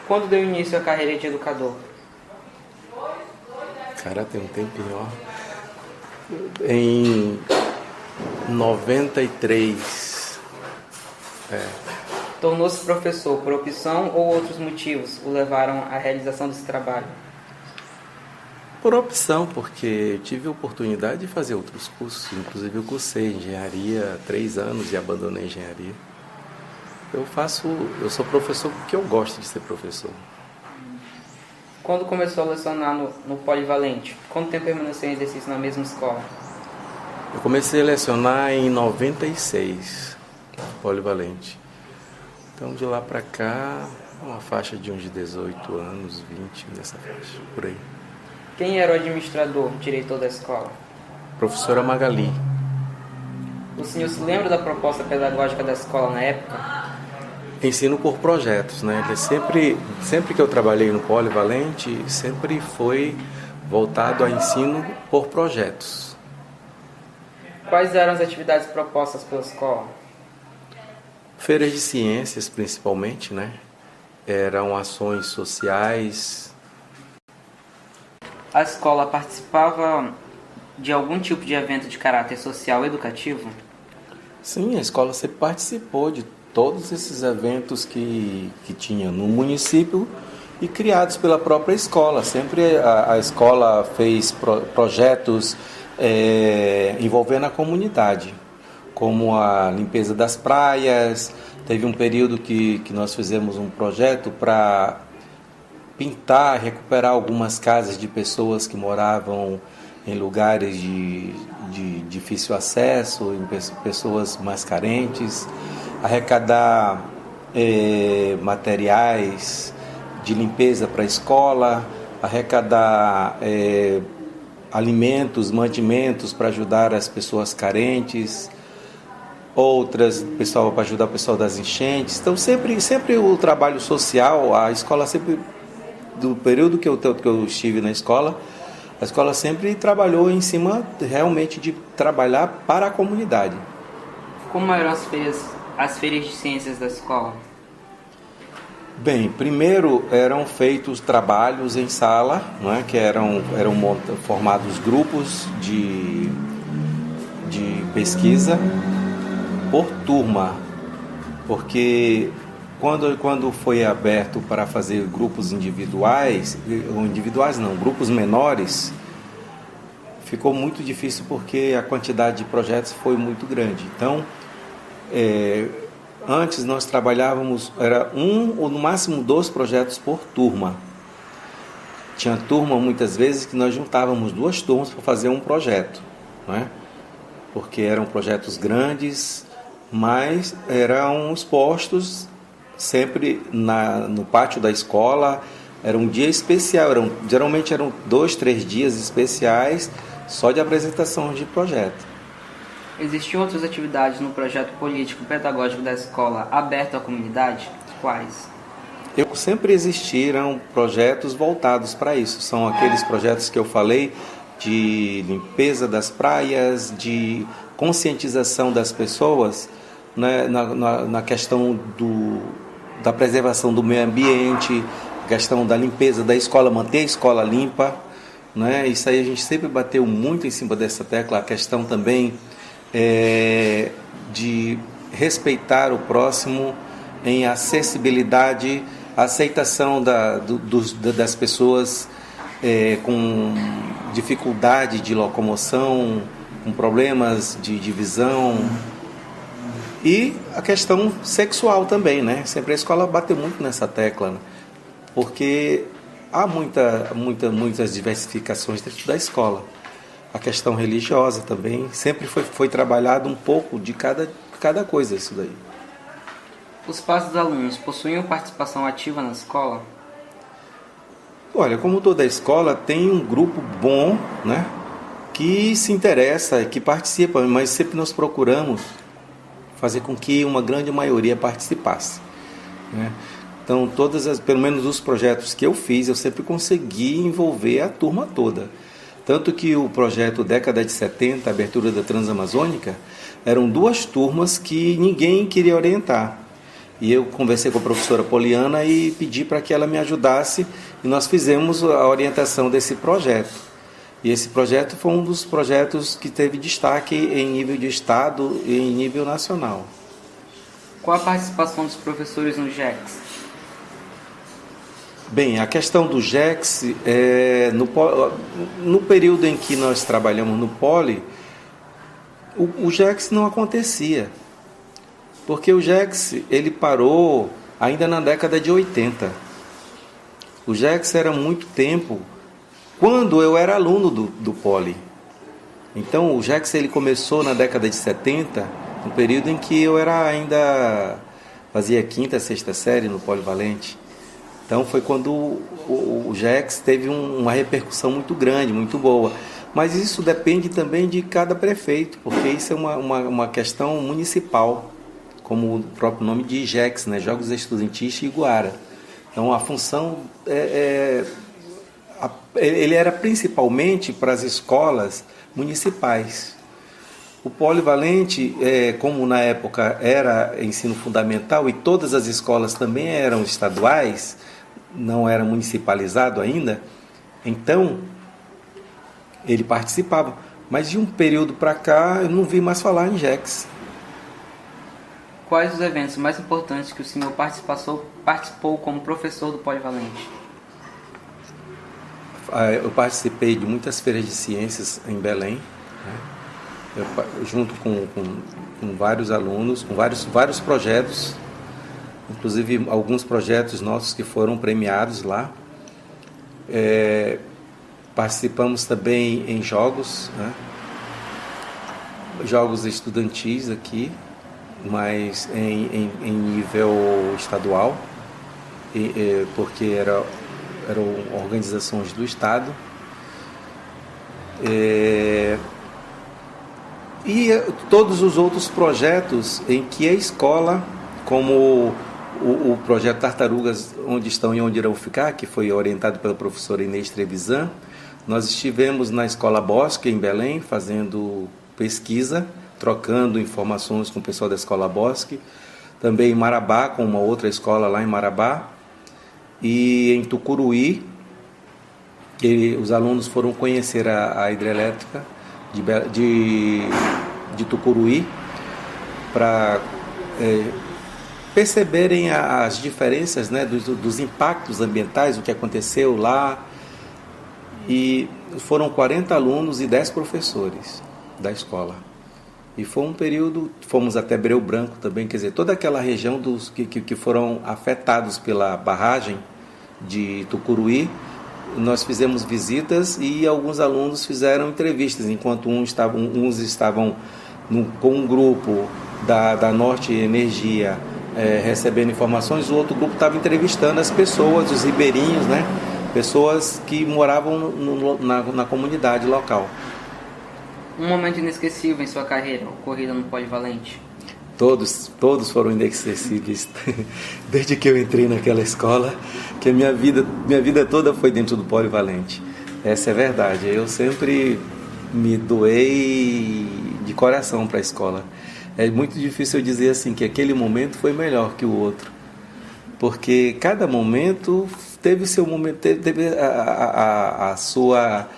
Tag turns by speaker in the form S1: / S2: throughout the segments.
S1: Quando deu início à carreira de educador?
S2: Cara, tem um tempinho, ó. Em 93.
S1: Tornou-se professor por opção ou outros motivos o levaram à realização desse trabalho?
S2: Por opção, porque eu tive a oportunidade de fazer outros cursos. Inclusive eu cursei engenharia há 3 anos e abandonei a engenharia. Eu sou professor porque eu gosto de ser professor.
S1: Quando começou a lecionar no Polivalente, quanto tempo permaneceu em exercício na mesma escola?
S2: Eu comecei a lecionar em 96, Polivalente. Então de lá para cá, uma faixa de uns 18 anos, 20, nessa faixa, por aí.
S1: Quem era o administrador, diretor da escola?
S2: Professora Magali.
S1: O senhor se lembra da proposta pedagógica da escola na época?
S2: Ensino por projetos, né? Ele sempre que eu trabalhei no Polivalente, sempre foi voltado a ensino por projetos.
S1: Quais eram as atividades propostas pela escola?
S2: Feiras de ciências, principalmente, né? Eram ações sociais.
S1: A escola participava de algum tipo de evento de caráter social educativo?
S2: Sim, a escola sempre participou de todos esses eventos que tinha no município e criados pela própria escola. Sempre a escola fez projetos envolvendo a comunidade, como a limpeza das praias. Teve um período que nós fizemos um projeto para pintar, recuperar algumas casas de pessoas que moravam em lugares de difícil acesso, em pessoas mais carentes, arrecadar materiais de limpeza para a escola, arrecadar alimentos, mantimentos para ajudar as pessoas carentes, outras para ajudar o pessoal das enchentes. Então sempre o trabalho social, a escola sempre, do período que eu estive na escola, a escola sempre trabalhou em cima realmente de trabalhar para a comunidade.
S1: Como eram as feiras de ciências da escola?
S2: Bem, primeiro eram feitos trabalhos em sala, não é? Que eram formados grupos de pesquisa por turma, porque quando foi aberto para fazer grupos individuais, grupos menores, ficou muito difícil porque a quantidade de projetos foi muito grande. Então, antes nós trabalhávamos, era 1 ou no máximo 2 projetos por turma. Tinha turma muitas vezes que nós juntávamos 2 turmas para fazer um projeto, não é? Porque eram projetos grandes, mas eram expostos sempre no pátio da escola. Era um dia especial, geralmente eram 2, 3 dias especiais só de apresentação de projeto.
S1: Existiam outras atividades no projeto político-pedagógico da escola aberto à comunidade? Quais?
S2: Sempre existiram projetos voltados para isso. São aqueles projetos que eu falei de limpeza das praias, de conscientização das pessoas, né, na questão da preservação do meio ambiente, questão da limpeza da escola, manter a escola limpa, né? Isso aí a gente sempre bateu muito em cima dessa tecla. A questão também de respeitar o próximo, em acessibilidade, aceitação das pessoas com dificuldade de locomoção, com problemas de visão. E a questão sexual também, né? Sempre a escola bateu muito nessa tecla, né? Porque há muitas diversificações dentro da escola. A questão religiosa também, sempre foi trabalhado um pouco de cada coisa isso daí.
S1: Os pais dos alunos possuíam participação ativa na escola?
S2: Olha, como toda escola, tem um grupo bom, né, que se interessa, que participa, mas sempre nós procuramos fazer com que uma grande maioria participasse, né? Então, pelo menos os projetos que eu fiz, eu sempre consegui envolver a turma toda. Tanto que o projeto Década de 70, a abertura da Transamazônica, eram 2 turmas que ninguém queria orientar. E eu conversei com a professora Poliana e pedi para que ela me ajudasse, e nós fizemos a orientação desse projeto. E esse projeto foi um dos projetos que teve destaque em nível de estado e em nível nacional.
S1: Qual a participação dos professores no GEX?
S2: Bem, a questão do GEX, no período em que nós trabalhamos no Poli, o GEX não acontecia. Porque o GEX, ele parou ainda na década de 80. O GEX era muito tempo quando eu era aluno do Poli. Então, o GEX ele começou na década de 70, no período em que eu ainda fazia quinta, sexta série no Polivalente. Então, foi quando o GEX teve uma repercussão muito grande, muito boa. Mas isso depende também de cada prefeito, porque isso é uma questão municipal, como o próprio nome diz, GEX, né? Jogos Estudantis Iguara. Então, a função ele era principalmente para as escolas municipais. O Polivalente, como na época era ensino fundamental e todas as escolas também eram estaduais, não era municipalizado ainda, então ele participava. Mas de um período para cá eu não vi mais falar em GEX.
S1: Quais os eventos mais importantes que o senhor participou como professor do Polivalente?
S2: Eu participei de muitas feiras de ciências em Belém, né? Junto com vários alunos, com vários projetos, inclusive alguns projetos nossos que foram premiados lá. Participamos também em jogos, né? Jogos estudantis aqui, mas em nível estadual, porque eram organizações do Estado. E todos os outros projetos em que a escola, como o projeto Tartarugas, Onde Estão e Onde Irão Ficar, que foi orientado pela professora Inês Trevisan, nós estivemos na Escola Bosque, em Belém, fazendo pesquisa, trocando informações com o pessoal da Escola Bosque, também em Marabá, com uma outra escola lá em Marabá, e em Tucuruí, que os alunos foram conhecer a hidrelétrica de Tucuruí, para perceberem as diferenças, né, dos impactos ambientais, o que aconteceu lá. E foram 40 alunos e 10 professores da escola. E foi um período, fomos até Breu Branco também, quer dizer, toda aquela região que foram afetados pela barragem de Tucuruí. Nós fizemos visitas e alguns alunos fizeram entrevistas, enquanto uns estavam com um grupo da Norte Energia recebendo informações, o outro grupo estava entrevistando as pessoas, os ribeirinhos, né? Pessoas que moravam na comunidade local.
S1: Um momento inesquecível em sua carreira ocorrido no Polivalente?
S2: Todos foram inesquecíveis. Desde que eu entrei naquela escola, que a minha vida toda foi dentro do Polivalente. Essa é a verdade. Eu sempre me doei de coração para a escola. É muito difícil eu dizer assim que aquele momento foi melhor que o outro, porque cada momento teve seu momento, teve a sua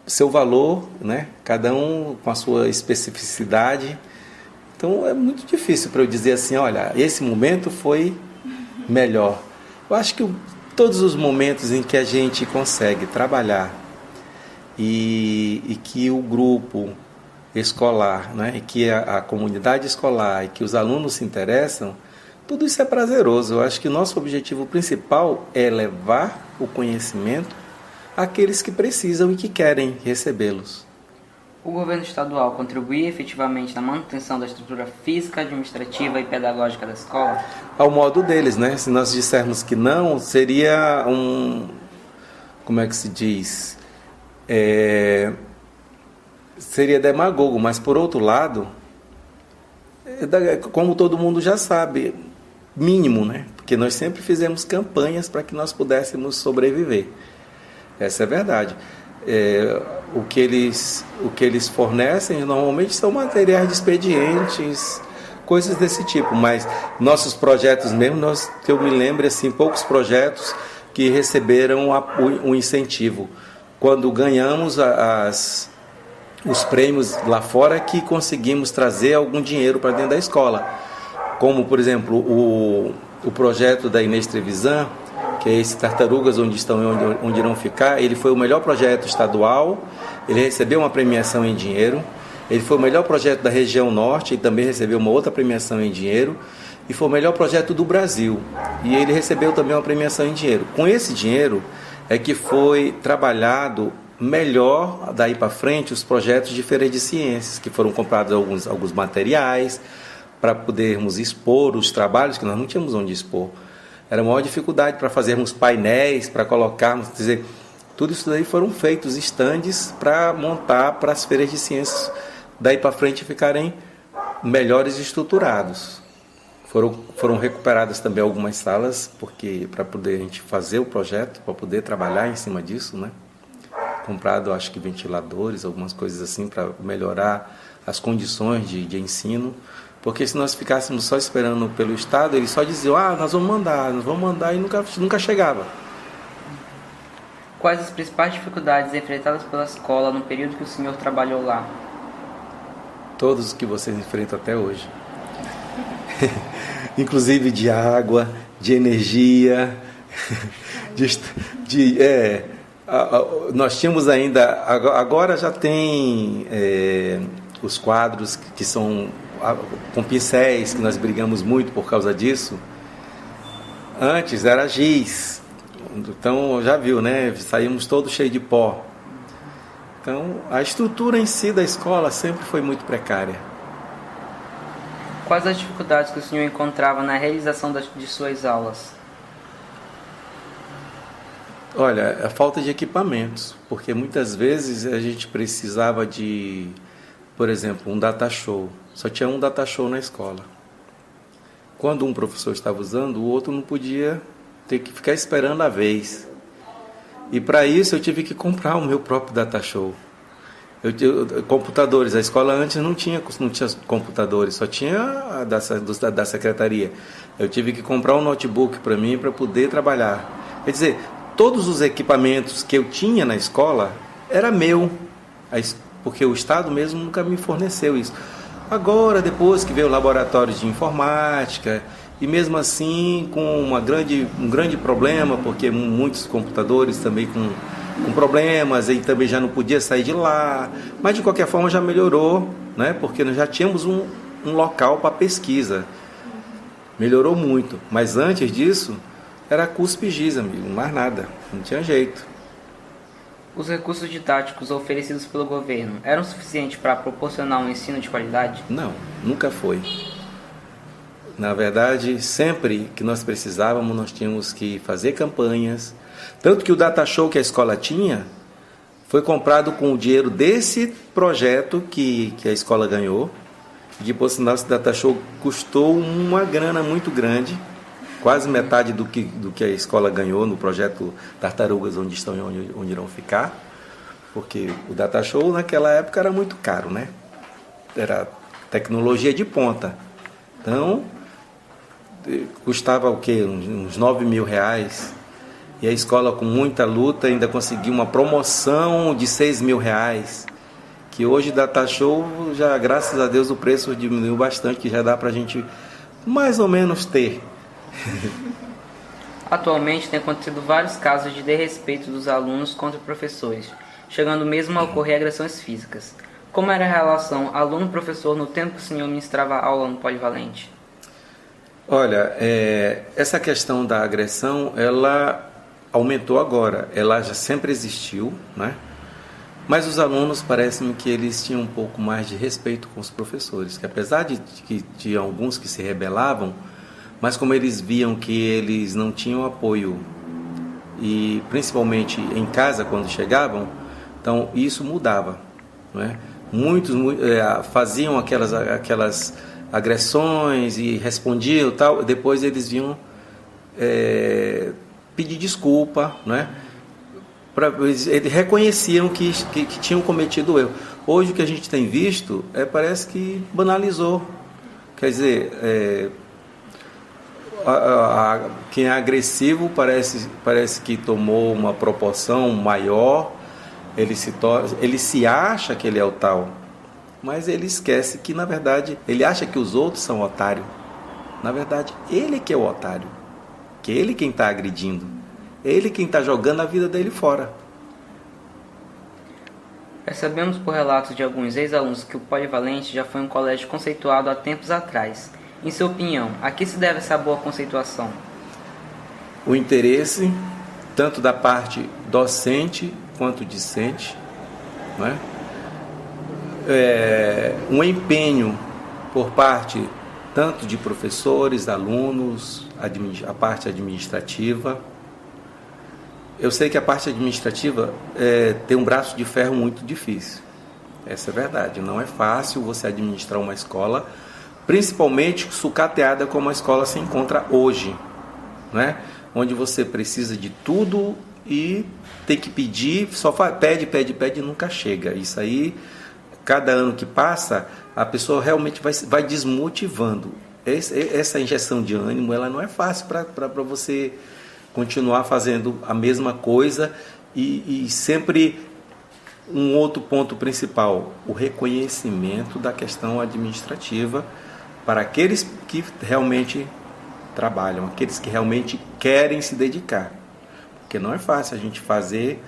S2: seu valor, né? Cada um com a sua especificidade. Então é muito difícil para eu dizer assim, olha, esse momento foi melhor. Eu acho que todos os momentos em que a gente consegue trabalhar e que o grupo escolar, né, e que a comunidade escolar e que os alunos se interessam, tudo isso é prazeroso. Eu acho que o nosso objetivo principal é levar o conhecimento àqueles que precisam e que querem recebê-los.
S1: O governo estadual contribui efetivamente na manutenção da estrutura física, administrativa e pedagógica da escola?
S2: Ao modo deles, né? Se nós dissermos que não, seria como é que se diz? Seria demagogo, mas por outro lado, como todo mundo já sabe, mínimo, né? Porque nós sempre fizemos campanhas para que nós pudéssemos sobreviver. Essa é a verdade. O que eles fornecem normalmente são materiais de expedientes, coisas desse tipo. Mas nossos projetos mesmo, que eu me lembro, assim, poucos projetos que receberam um incentivo. Quando ganhamos os prêmios lá fora, que conseguimos trazer algum dinheiro para dentro da escola. Como, por exemplo, o projeto da Inês Trevisan, que é esse Tartarugas Onde Estão e Onde Irão Ficar. Ele foi o melhor projeto estadual, ele recebeu uma premiação em dinheiro. Ele foi o melhor projeto da região norte e também recebeu uma outra premiação em dinheiro. E foi o melhor projeto do Brasil. E ele recebeu também uma premiação em dinheiro. Com esse dinheiro é que foi trabalhado melhor daí para frente os projetos de feiras de ciências, que foram comprados alguns materiais para podermos expor os trabalhos, que nós não tínhamos onde expor. Era a maior dificuldade para fazermos painéis, para colocarmos, quer dizer, tudo isso daí foram feitos estandes para montar para as feiras de ciências daí para frente ficarem melhores estruturados. Foram recuperadas também algumas salas, porque para poder a gente fazer o projeto, para poder trabalhar em cima disso, né? Comprado, acho que ventiladores, algumas coisas assim, para melhorar as condições de ensino. Porque se nós ficássemos só esperando pelo Estado, eles só diziam, nós vamos mandar, e nunca chegava.
S1: Quais as principais dificuldades enfrentadas pela escola no período que o senhor trabalhou lá?
S2: Todos os que vocês enfrentam até hoje. Inclusive de água, de energia, nós tínhamos ainda, agora já tem os quadros que são com pincéis, que nós brigamos muito por causa disso. Antes era giz, então já viu, né? Saímos todos cheios de pó. Então a estrutura em si da escola sempre foi muito precária.
S1: Quais as dificuldades que o senhor encontrava na realização de suas aulas?
S2: Olha, a falta de equipamentos, porque muitas vezes a gente precisava de, por exemplo, um data show. Só tinha um data show na escola. Quando um professor estava usando, o outro não podia, ter que ficar esperando a vez. E para isso eu tive que comprar o meu próprio data show. Computadores, a escola antes não tinha computadores, só tinha da secretaria. Eu tive que comprar um notebook para mim para poder trabalhar. Quer dizer, todos os equipamentos que eu tinha na escola era meu, porque o Estado mesmo nunca me forneceu isso. Agora, depois que veio o laboratório de informática, e mesmo assim com um grande problema, porque muitos computadores também com problemas, e também já não podia sair de lá, mas de qualquer forma já melhorou, né? Porque nós já tínhamos um local para pesquisa, melhorou muito, mas antes disso era cuspe e giz, amigo, mais nada, não tinha jeito.
S1: Os recursos didáticos oferecidos pelo governo eram suficientes para proporcionar um ensino de qualidade?
S2: Não, nunca foi. Na verdade, sempre que nós precisávamos, nós tínhamos que fazer campanhas. Tanto que o data show que a escola tinha foi comprado com o dinheiro desse projeto que a escola ganhou. De por sinal, esse data show custou uma grana muito grande, quase metade do que a escola ganhou no projeto Tartarugas Onde Estão e Onde Irão Ficar. Porque o data show naquela época era muito caro, né? Era tecnologia de ponta. Então, custava o quê? Uns 9 mil reais. E a escola, com muita luta, ainda conseguiu uma promoção de 6 mil reais. Que hoje, data show, já, graças a Deus, o preço diminuiu bastante, que já dá pra gente mais ou menos ter.
S1: Atualmente, tem acontecido vários casos de desrespeito dos alunos contra professores, chegando mesmo a ocorrer agressões físicas. Como era a relação aluno-professor no tempo que o senhor ministrava aula no Polivalente?
S2: Olha, essa questão da agressão, ela aumentou agora. Ela já sempre existiu, né? Mas os alunos, parece-me que eles tinham um pouco mais de respeito com os professores, que apesar de que tinha alguns que se rebelavam, mas como eles viam que eles não tinham apoio, e principalmente em casa quando chegavam, então isso mudava, né? Muitos faziam aquelas agressões e respondiam tal, depois eles vinham pedir desculpa, né? Eles reconheciam que tinham cometido o erro. Hoje o que a gente tem visto parece que banalizou, Quer dizer, quem é agressivo parece que tomou uma proporção maior, ele se acha que ele é o tal, mas ele esquece que, na verdade, ele acha que os outros são otários. Na verdade, ele que é o otário, que é ele quem está agredindo, é ele quem está jogando a vida dele fora.
S1: Percebemos por relatos de alguns ex-alunos que o Polivalente já foi um colégio conceituado há tempos atrás. Em sua opinião, a que se deve essa boa conceituação?
S2: O interesse, tanto da parte docente quanto discente, né? Um empenho por parte tanto de professores, alunos, a parte administrativa. Eu sei que a parte administrativa tem um braço de ferro muito difícil. Essa é a verdade. Não é fácil você administrar uma escola, principalmente sucateada como a escola se encontra hoje, né? Onde você precisa de tudo e tem que pedir, só pede e nunca chega. Isso aí, cada ano que passa, a pessoa realmente vai desmotivando. Essa injeção de ânimo, ela não é fácil para você continuar fazendo a mesma coisa e sempre um outro ponto principal, o reconhecimento da questão administrativa para aqueles que realmente trabalham, aqueles que realmente querem se dedicar. Porque não é fácil a gente fazer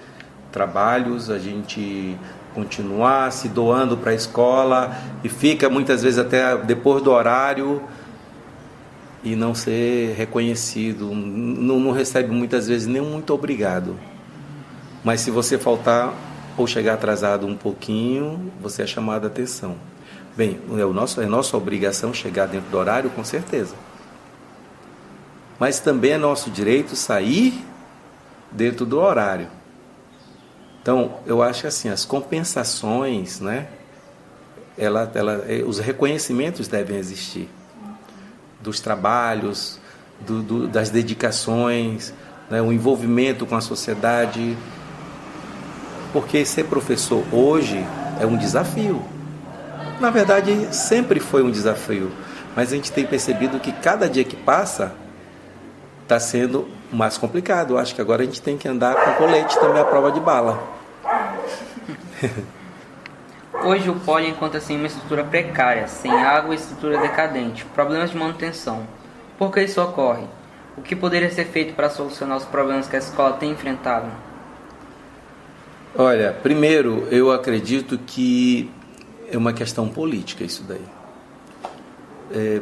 S2: trabalhos, a gente continuar se doando para a escola e fica muitas vezes até depois do horário e não ser reconhecido, não recebe muitas vezes nem um muito obrigado. Mas se você faltar ou chegar atrasado um pouquinho, você é chamado a atenção. Bem, é nossa obrigação chegar dentro do horário, com certeza. Mas também é nosso direito sair dentro do horário. Então, eu acho que assim, as compensações, né, os reconhecimentos devem existir. Dos trabalhos, das dedicações, né, o envolvimento com a sociedade. Porque ser professor hoje é um desafio. Na verdade, sempre foi um desafio. Mas a gente tem percebido que cada dia que passa está sendo mais complicado. Eu acho que agora a gente tem que andar com colete também à prova de bala.
S1: Hoje o Poli encontra-se em uma estrutura precária, sem água e estrutura decadente, problemas de manutenção. Por que isso ocorre? O que poderia ser feito para solucionar os problemas que a escola tem enfrentado?
S2: Olha, primeiro, eu acredito que é uma questão política isso daí.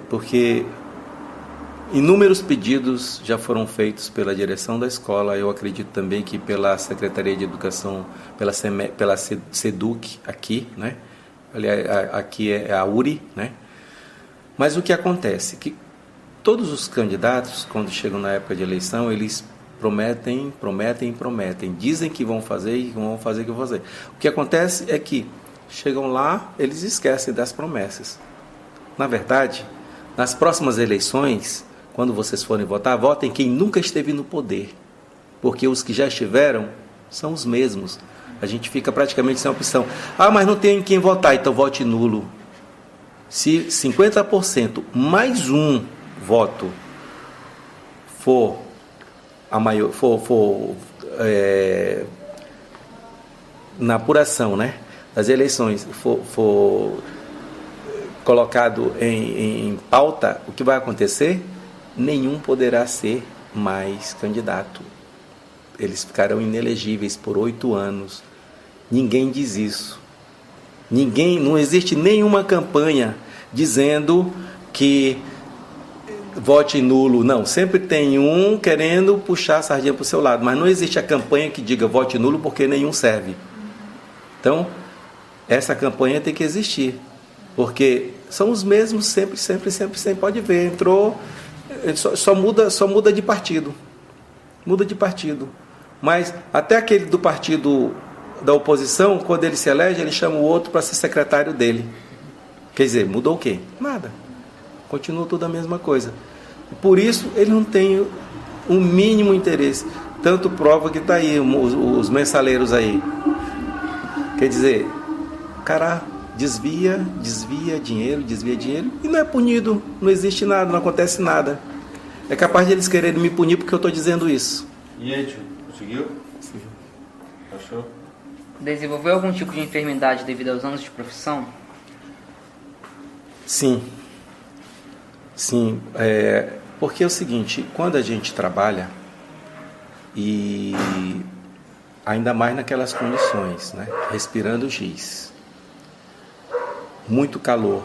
S2: Porque inúmeros pedidos já foram feitos pela direção da escola, eu acredito também que pela Secretaria de Educação, pela SEDUC aqui, né? Aliás, aqui é a URI, né? Mas o que acontece? Que todos os candidatos, quando chegam na época de eleição, eles prometem, dizem que vão fazer, O que acontece é que chegam lá, eles esquecem das promessas. Na verdade, nas próximas eleições, quando vocês forem votar, votem quem nunca esteve no poder, porque os que já estiveram são os mesmos. A gente fica praticamente sem opção. Mas não tem quem votar, então vote nulo. Se 50% mais um voto for na apuração, né, das eleições, for colocado em pauta, o que vai acontecer? Nenhum poderá ser mais candidato. Eles ficarão inelegíveis por 8 anos. Ninguém diz isso. Não existe nenhuma campanha dizendo que vote nulo. Não, sempre tem um querendo puxar a sardinha para o seu lado, mas não existe a campanha que diga vote nulo porque nenhum serve. Então, essa campanha tem que existir, porque são os mesmos sempre. Pode ver, entrou, só muda de partido. Muda de partido. Mas até aquele do partido da oposição, quando ele se elege, ele chama o outro para ser secretário dele. Quer dizer, mudou o quê? Nada. Continua tudo a mesma coisa. Por isso, ele não tem o mínimo interesse. Tanto prova que está aí, os mensaleiros aí. Quer dizer, o cara desvia dinheiro e não é punido, não existe nada, não acontece nada. É capaz de eles quererem me punir porque eu estou dizendo isso.
S3: E aí, tio, conseguiu?
S2: Sim.
S3: Achou?
S1: Desenvolveu algum tipo de enfermidade devido aos anos de profissão?
S2: Sim. Sim, porque é o seguinte, quando a gente trabalha, e ainda mais naquelas condições, né? Respirando giz, muito calor,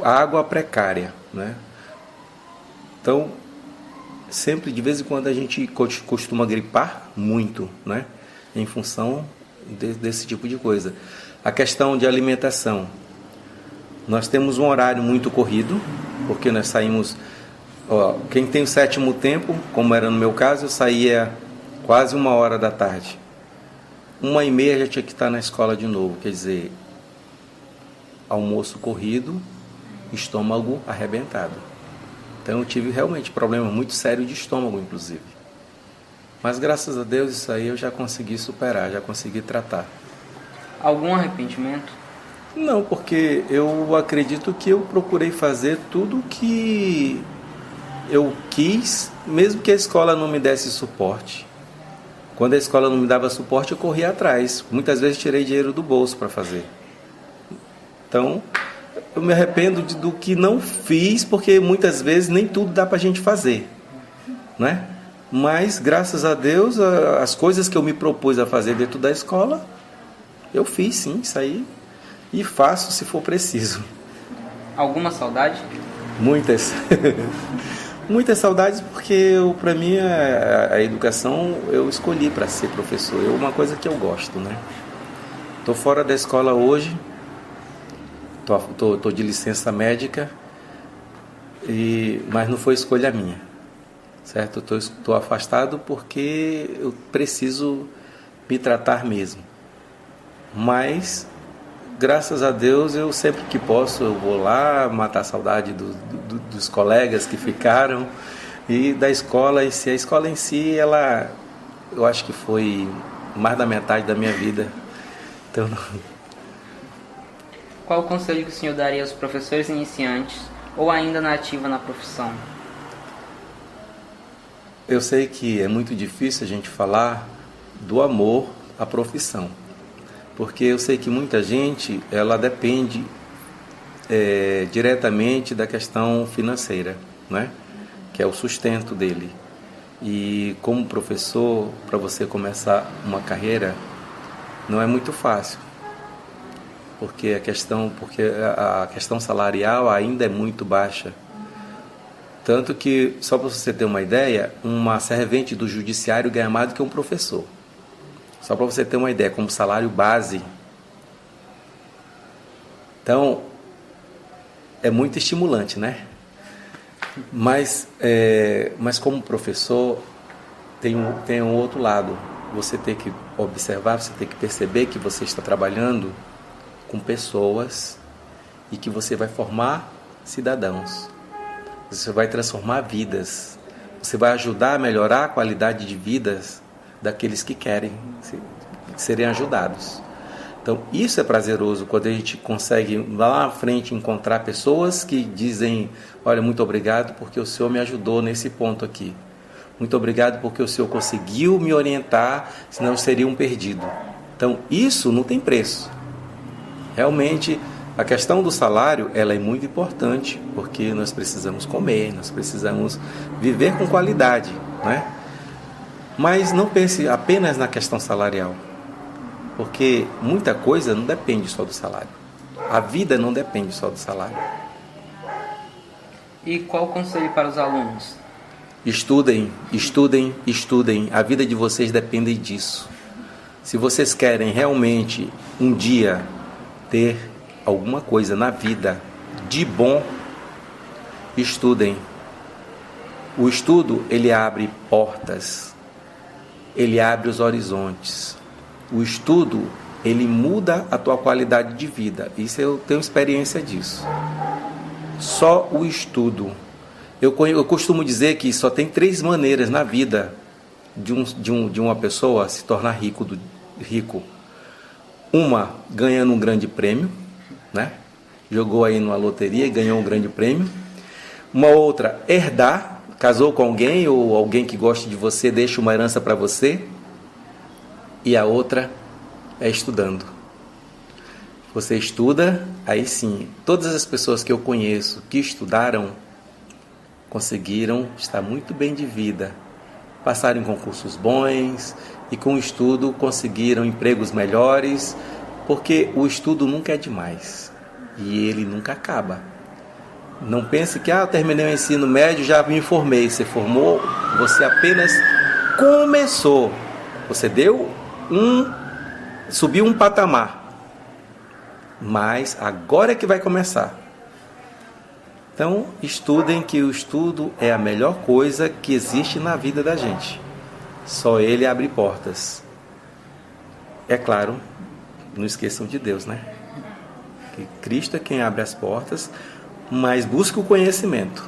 S2: água precária, né? Então, sempre, de vez em quando, a gente costuma gripar muito, né? Em função desse tipo de coisa. A questão de alimentação. Nós temos um horário muito corrido, porque nós saímos... quem tem o 7º tempo, como era no meu caso, eu saía quase 1h da tarde. 1h30 já tinha que estar na escola de novo, quer dizer, almoço corrido, estômago arrebentado. Então eu tive realmente problema muito sério de estômago, inclusive. Mas graças a Deus isso aí eu já consegui superar, já consegui tratar.
S1: Algum arrependimento?
S2: Não, porque eu acredito que eu procurei fazer tudo o que eu quis, mesmo que a escola não me desse suporte. Quando a escola não me dava suporte, eu corria atrás. Muitas vezes tirei dinheiro do bolso para fazer. Então, eu me arrependo do que não fiz, porque muitas vezes nem tudo dá para a gente fazer, né? Mas, graças a Deus, as coisas que eu me propus a fazer dentro da escola, eu fiz sim, isso aí. E faço se for preciso.
S1: Alguma saudade?
S2: Muitas. Muitas saudades, porque para mim a educação eu escolhi para ser professor. É uma coisa que eu gosto, né? Estou fora da escola hoje, tô de licença médica, mas não foi escolha minha, certo? Estou afastado porque eu preciso me tratar mesmo. Mas, graças a Deus, eu sempre que posso, eu vou lá matar a saudade dos colegas que ficaram e da escola. E se a escola em si, eu acho que foi mais da metade da minha vida. Então,
S1: Qual o conselho que o senhor daria aos professores iniciantes ou ainda na ativa na profissão?
S2: eu sei que é muito difícil a gente falar do amor à profissão, porque eu sei que muita gente, ela depende diretamente da questão financeira, né? Que é o sustento dele. E como professor, para você começar uma carreira, não é muito fácil, porque a questão salarial ainda é muito baixa. Tanto que, só para você ter uma ideia, uma servente do judiciário ganha mais do que um professor. Só para você ter uma ideia, como salário base. Então, é muito estimulante, né? Mas como professor, tem um outro lado. Você tem que observar, você tem que perceber que você está trabalhando com pessoas e que você vai formar cidadãos. Você vai transformar vidas. Você vai ajudar a melhorar a qualidade de vidas daqueles que querem serem ajudados. Então, isso é prazeroso quando a gente consegue lá na frente encontrar pessoas que dizem: olha, muito obrigado porque o senhor me ajudou nesse ponto aqui. Muito obrigado porque o senhor conseguiu me orientar, senão eu seria um perdido. Então, isso não tem preço. Realmente, a questão do salário, ela é muito importante, porque nós precisamos comer, nós precisamos viver com qualidade, né? Mas não pense apenas na questão salarial, porque muita coisa não depende só do salário. A vida não depende só do salário.
S1: E qual o conselho para os alunos?
S2: Estudem, estudem, estudem. A vida de vocês depende disso. Se vocês querem realmente um dia ter alguma coisa na vida de bom, estudem. O estudo, ele abre portas, ele abre os horizontes. O estudo, ele muda a tua qualidade de vida. Isso eu tenho experiência disso. Só o estudo. Eu costumo dizer que só tem 3 maneiras na vida de uma pessoa se tornar rico. Uma ganhando um grande prêmio, né? Jogou aí numa loteria e ganhou um grande prêmio. Uma outra, herdar, casou com alguém ou alguém que goste de você, deixa uma herança para você. E a outra é estudando. Você estuda, aí sim, todas as pessoas que eu conheço que estudaram conseguiram estar muito bem de vida, passaram em concursos bons e com o estudo conseguiram empregos melhores, porque o estudo nunca é demais e ele nunca acaba. Não pense que eu terminei o ensino médio, já me formei. Você formou, você apenas começou. Você subiu um patamar. Mas agora é que vai começar. Então, estudem, que o estudo é a melhor coisa que existe na vida da gente. Só ele abre portas. É claro, não esqueçam de Deus, né? Que Cristo é quem abre as portas, mas busque o conhecimento.